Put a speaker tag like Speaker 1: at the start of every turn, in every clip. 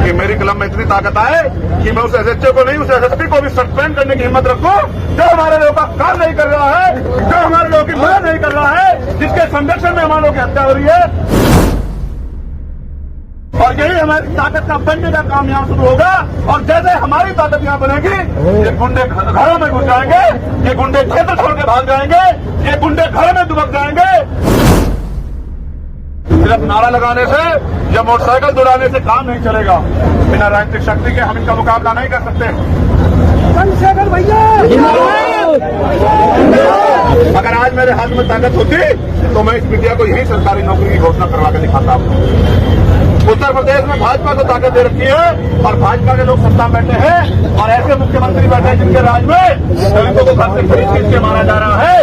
Speaker 1: कि मेरी कलम में इतनी ताकत आए कि मैं उस एसएचओ को नहीं, उस एसएसपी को भी सस्पेंड करने की हिम्मत रखूं जो हमारे लोगों का काम नहीं कर रहा है, जो हमारे लोगों की मदद नहीं कर रहा है, जिसके संरक्षण में हमारे लोगों की हत्या हो रही है। और यही हमारी ताकत का बनने का काम यहाँ शुरू होगा। और जैसे हमारी ताकत यहाँ बनेगी, ये गुंडे घरों में घुस जाएंगे, ये गुंडे क्षेत्र छोड़ के भाग जाएंगे, ये गुंडे घर में दुबक जाएंगे। सिर्फ नारा लगाने से या मोटरसाइकिल दौड़ाने से काम नहीं चलेगा। बिना राजनीतिक शक्ति के हम इनका मुकाबला नहीं कर सकते।
Speaker 2: चंद्रशेखर भैया,
Speaker 1: अगर आज मेरे हाथ में ताकत होती तो मैं इस मीडिया को यही सरकारी नौकरी की घोषणा करवा के दिखाता हूँ। उत्तर प्रदेश में भाजपा को ताकत दे रखी है और भाजपा के लोग सत्ता में बैठे हैं और ऐसे मुख्यमंत्री बैठे हैं जिनके राज में दलितों को घर से खींच के मारा जा रहा है।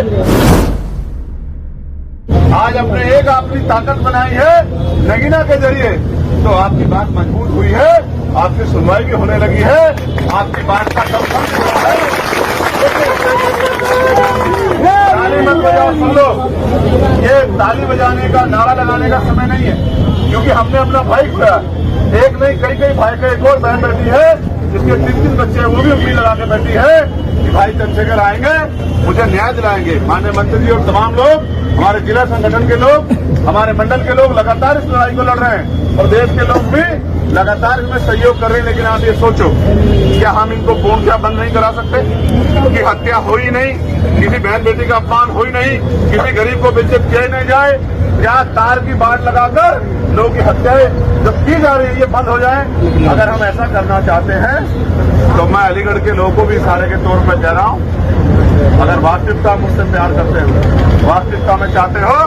Speaker 1: आज अपने एक अपनी ताकत बनाई है नगीना के जरिए, तो आपकी बात मजबूत हुई है, आपकी सुनवाई भी होने लगी है, आपकी बात का समर्थन हुआ है। ताली मत बजाओ, सुन लो, ये ताली बजाने का, नारा लगाने का समय नहीं है, क्योंकि हमने अपना भाई खोया। एक नहीं कई भाई का एक और बहन बैठी है जिसके 3 बच्चे हैं, वो भी उम्मीद लगा के बैठी है कि भाई चंद्रशेखर आएंगे, मुझे न्याय दिलाएंगे। माननीय मंत्री जी और तमाम लोग, हमारे जिला संगठन के लोग, हमारे मंडल के लोग लगातार इस लड़ाई को लड़ रहे हैं और देश के लोग भी लगातार इसमें सहयोग कर रहे हैं। लेकिन आप ये सोचो, क्या हम इनको पूर्णतः बंद नहीं करा सकते? क्योंकि हत्या हो ही नहीं, किसी बहन बेटी का अपमान हो ही नहीं, किसी गरीब को बेइज्जत किया ही नहीं जाए, क्या तार की बाट लगाकर लोगों की हत्याएं जब की जा रही है ये बंद हो जाए? अगर हम ऐसा करना चाहते हैं तो मैं अलीगढ़ के लोगों को भी इशारे के तौर पर कह रहा हूं, अगर वास्तविकता मुझसे प्यार करते हो, वास्तविकता में चाहते हो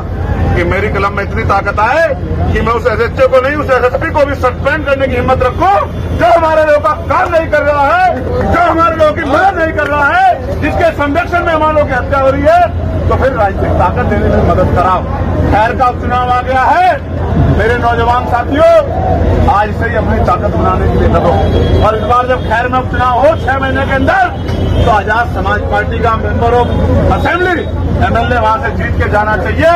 Speaker 1: कि मेरी कलम में इतनी ताकत आए कि मैं उस एसएचओ को नहीं, उस एसएसपी को भी सस्पेंड करने की हिम्मत रखूं जो हमारे लोगों का काम नहीं कर रहा है, जो हमारे लोगों की मदद नहीं कर रहा है, जिसके संरक्षण में हमारे लोगों की हत्या हो रही है, तो फिर राजनीतिक ताकत देने में मदद कराओ। खैर का उपचुनाव आ गया है, मेरे नौजवान साथियों, आज से ही अपनी ताकत बनाने के लिए लगो। और इस बार जब खैर में उपचुनाव हो 6 महीने के अंदर, तो आजाद समाज पार्टी का मेंबर ऑफ असेंबली एमएलए वहां से जीत के जाना चाहिए।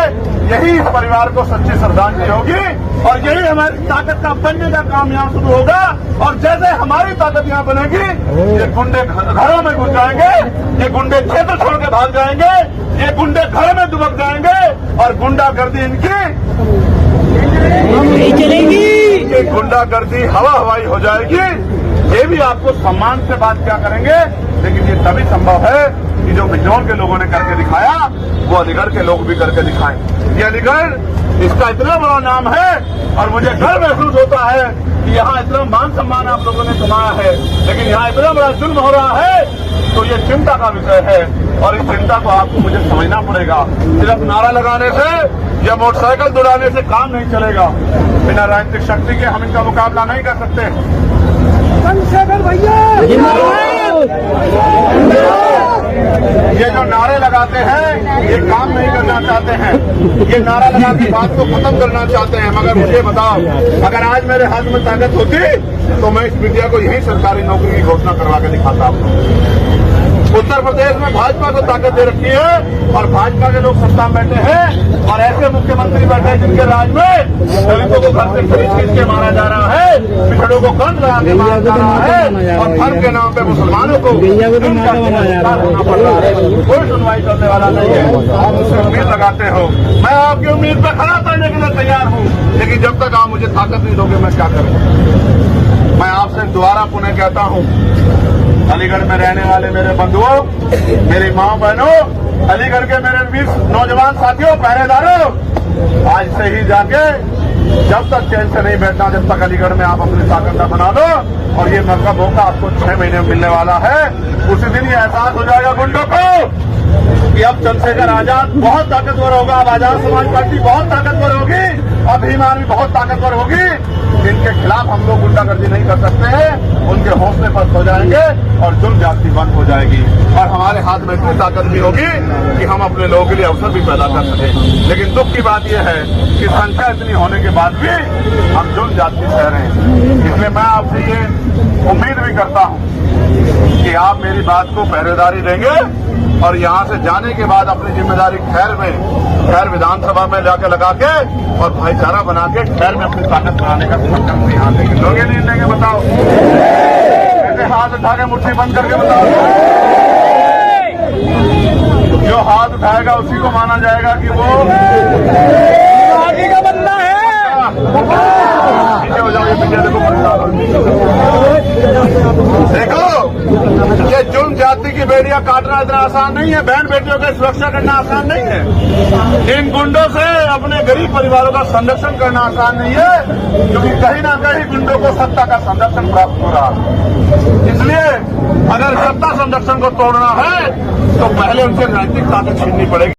Speaker 1: यही इस परिवार को सच्ची श्रद्धांजलि होगी और यही हमारी ताकत का बनने का काम यहाँ शुरू होगा। और जैसे हमारी ताकत यहाँ बनेगी, ये गुंडे घरों में घुस जाएंगे, ये गुंडे क्षेत्र छोड़ के भाग जाएंगे, ये गुंडे घर में दुबक जाएंगे और गुंडागर्दी इनकी
Speaker 2: चलेगी,
Speaker 1: ये गुंडागर्दी हवा हवाई हो जाएगी। ये भी आपको सम्मान से बात क्या करेंगे, लेकिन ये तभी संभव है कि जो बिजनौर के लोगों ने करके दिखाया वो अलीगढ़ के लोग भी करके दिखाएं। ये अलीगढ़, इसका इतना बड़ा नाम है और मुझे गर्व महसूस होता है कि यहाँ इतना मान सम्मान आप लोगों ने कमाया है, लेकिन यहाँ इतना बड़ा जुल्म हो रहा है, तो ये चिंता का विषय है और इस चिंता को आपको मुझे समझना पड़ेगा। सिर्फ नारा लगाने से या मोटरसाइकिल दौड़ाने से काम नहीं चलेगा। बिना राजनीतिक शक्ति के हम इनका मुकाबला नहीं कर सकते।
Speaker 2: चंद्रशेखर भैया,
Speaker 1: ये जो नारे लगाते हैं ये काम नहीं करना चाहते हैं, ये नारा लगा के बात को खत्म करना चाहते हैं। मगर मुझे बताओ, अगर आज मेरे हाथ में ताकत होती तो मैं इस मीडिया को यही सरकारी नौकरी की घोषणा करवा के दिखाता हूँ। उत्तर प्रदेश में भाजपा को ताकत दे रखी है और भाजपा के लोग सत्ता में बैठे हैं और ऐसे मुख्यमंत्री बैठे हैं जिनके राज में दलितों को घर से खींच के मारा जा रहा है, पिछड़ों को कंध लगा के मारा जा रहा है और धर्म के नाम पे मुसलमानों को होना पड़ रहा है। कोई सुनवाई करने वाला नहीं है। आप मुझसे उम्मीद लगाते हो, मैं आपकी उम्मीद पर खड़ा करने के लिए तैयार हूँ, लेकिन जब तक आप मुझे ताकत नहीं दोगे मैं क्या करूँ? मैं आपसे दोबारा पुनः कहता हूँ, अलीगढ़ में रहने वाले मेरे बंधुओं, मेरी माँ बहनों, अलीगढ़ के मेरे 20 नौजवान साथियों, पहरेदारों, आज से ही जाके जब तक चैन से नहीं बैठना, जब तक अलीगढ़ में आप अपनी ताकत बना लो। और ये मौका आपको 6 महीने में मिलने वाला है। उसी दिन ये एहसास हो जाएगा गुंडों को कि अब चंद्रशेखर आजाद बहुत ताकतवर होगा, अब आजाद समाज पार्टी बहुत ताकतवर होगी, अब भीम आर्मी बहुत ताकतवर होगी। इनके खिलाफ हम लोग गुंडागर्दी नहीं कर सकते हैं, उनके हौसले पस्त हो जाएंगे और जुल्म जाति बंद हो जाएगी और हमारे हाथ में इतनी ताकत भी होगी कि हम अपने लोगों के लिए अवसर भी पैदा कर सकें। लेकिन दुख की बात यह है कि संख्या इतनी होने के बाद भी हम जुल्म जाति सह रहे हैं। इसलिए मैं आपसे ये उम्मीद भी करता हूँ कि आप मेरी बात को पहरेदारी देंगे और यहाँ से जाने के बाद अपनी जिम्मेदारी खैर विधानसभा में जाके लगा के और भाईचारा बना के खैर में अपनी ताकत बनाने का संकल्प यहाँ लेंगे। लोगे नहीं लेंगे बताओ? ऐसे हाथ उठा के मुट्ठी बंद करके बताओ। जो हाथ उठाएगा उसी को माना जाएगा कि वो
Speaker 2: आगे का बंदा है।
Speaker 1: पीछे हो जाओ, ये पीछे देखो देखो, ये जुल्म जाति की बेड़ियां काटना इतना आसान नहीं है। बहन बेटियों की सुरक्षा करना आसान नहीं है। इन गुंडों से अपने गरीब परिवारों का संरक्षण करना आसान नहीं है, क्योंकि कहीं ना कहीं गुंडों को सत्ता का संरक्षण प्राप्त हो रहा है। इसलिए अगर सत्ता संरक्षण को तोड़ना है तो पहले उनसे नैतिक ताकत छीननी पड़ेगी।